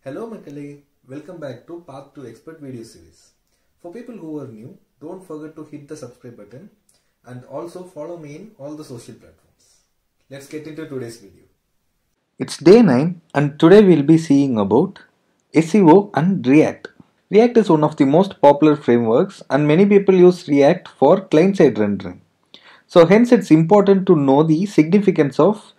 Hello Makale, welcome back to Path to Expert video series. For people who are new, don't forget to hit the subscribe button and also follow me in all the social platforms. Let's get into today's video. It's day 9 and today we'll be seeing about SEO and React. React is one of the most popular frameworks and many people use React for client-side rendering. So hence it's important to know the significance of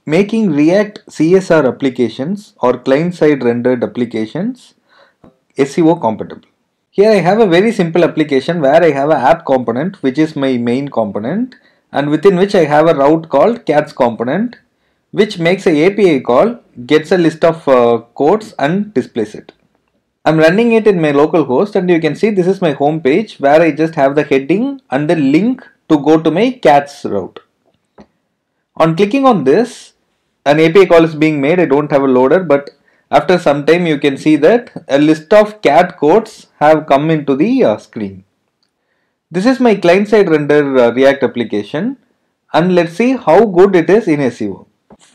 making React CSR applications or client-side rendered applications SEO compatible. Here I have a very simple application where I have an app component which is my main component, and within which I have a route called cats component which makes a API call, gets a list of codes and displays it. I'm running it in my local host and you can see this is my home page where I just have the heading and the link to go to my cats route. On clicking on this, an API call is being made. I don't have a loader, but after some time you can see that a list of cat codes have come into the screen. This is my client-side render React application, and let's see how good it is in SEO.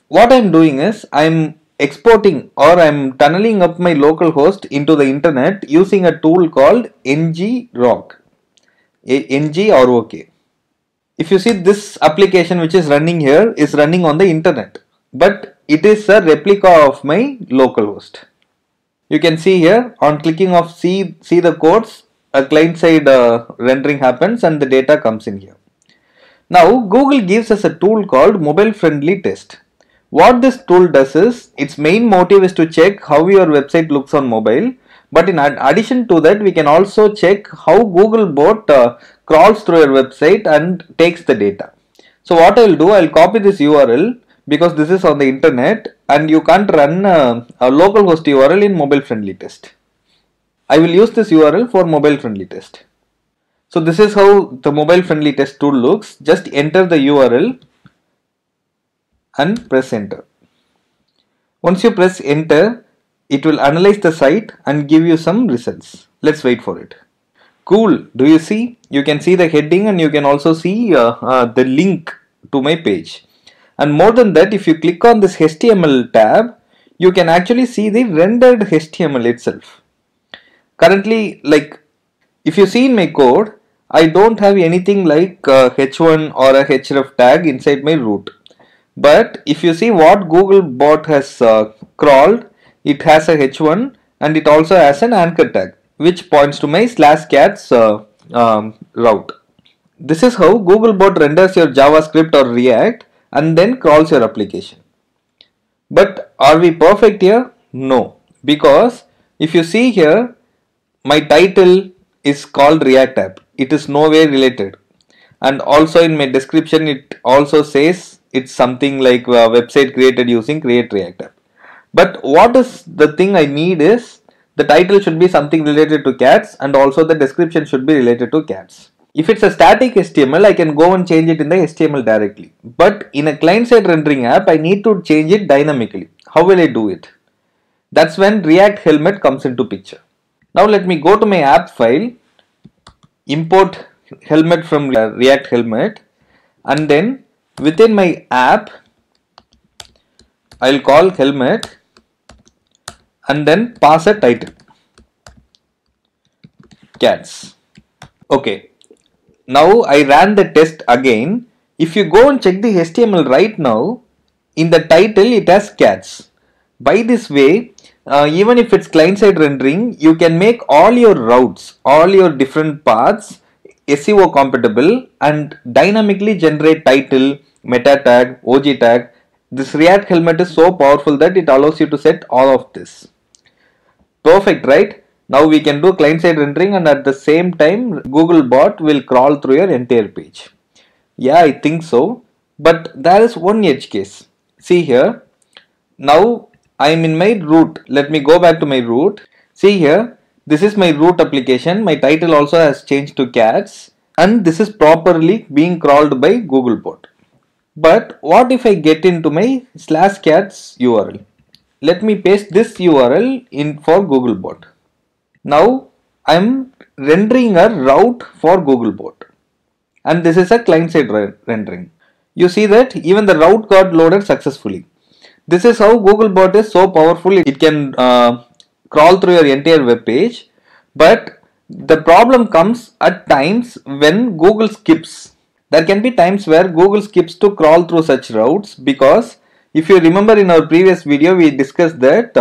What I'm doing is I'm exporting or I'm tunneling up my local host into the internet using a tool called ngrok. ngrok. If you see, this application which is running here is running on the internet, but it is a replica of my local host. You can see here on clicking of see the codes, a client-side rendering happens and the data comes in here. Now Google gives us a tool called Mobile Friendly Test. What this tool does is, its main motive is to check how your website looks on mobile, but in addition to that we can also check how Googlebot crawls through your website and takes the data. So what I will do, I will copy this URL because this is on the internet and you can't run a localhost URL in Mobile Friendly Test. I will use this URL for Mobile Friendly Test. So this is how the Mobile Friendly Test tool looks. Just enter the URL and press enter. Once you press enter, it will analyze the site and give you some results. Let's wait for it. Cool. Do you see? You can see the heading and you can also see the link to my page. And more than that, if you click on this HTML tab, you can actually see the rendered HTML itself. Currently, like if you see in my code, I don't have anything like h1 or a href tag inside my root. But if you see what Googlebot has crawled, it has a h1 and it also has an anchor tag which points to my /cats route. This is how Googlebot renders your JavaScript or React and then crawls your application. But are we perfect here? No, because if you see here, my title is called React app. It is nowhere related, and also in my description it also says it's something like a website created using Create React app. But what is the thing I need is, the title should be something related to cats and also the description should be related to cats. If it's a static HTML, I can go and change it in the HTML directly. But in a client-side rendering app, I need to change it dynamically. How will I do it? That's when React Helmet comes into picture. Now let me go to my app file, import Helmet from React Helmet, and then within my app, I'll call Helmet and then pass a title, cats. Okay, now I ran the test again. If you go and check the HTML right now, in the title it has cats. By this way, even if it's client-side rendering, you can make all your routes, all your different paths SEO compatible and dynamically generate title, meta tag, OG tag. This React Helmet is so powerful that it allows you to set all of this. Perfect, right? Now we can do client-side rendering and at the same time Googlebot will crawl through your entire page. Yeah, I think so. But there is one edge case. See here. Now I am in my root. Let me go back to my root. See here. This is my root application. My title also has changed to cats. And this is properly being crawled by Googlebot. But what if I get into my /cats URL? Let me paste this URL in for Googlebot. Now I am rendering a route for Googlebot, and this is a client-side rendering. You see that even the route got loaded successfully. This is how Googlebot is so powerful. It can crawl through your entire web page, but the problem comes at times when Google skips. There can be times where Google skips to crawl through such routes, because if you remember in our previous video we discussed that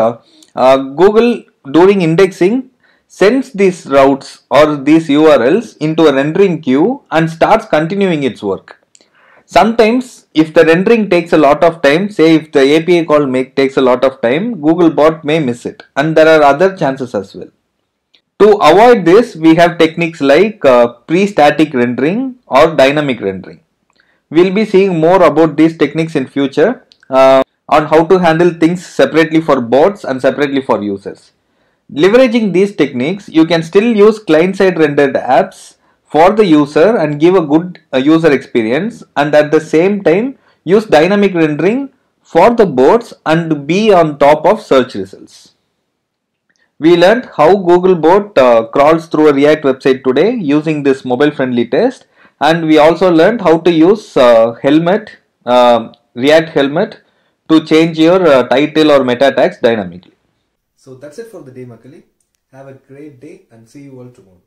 Google during indexing sends these routes or these URLs into a rendering queue and starts continuing its work. Sometimes if the rendering takes a lot of time, say if the API call takes a lot of time, Googlebot may miss it, and there are other chances as well. To avoid this, we have techniques like pre-static rendering or dynamic rendering. We'll be seeing more about these techniques in future on how to handle things separately for bots and separately for users. Leveraging these techniques, you can still use client-side rendered apps for the user and give a good user experience, and at the same time use dynamic rendering for the bots and be on top of search results. We learned how Googlebot crawls through a React website today using this mobile friendly test, and we also learned how to use React Helmet to change your title or meta tags dynamically. So that's it for the day, Makkali. Have a great day and see you all tomorrow.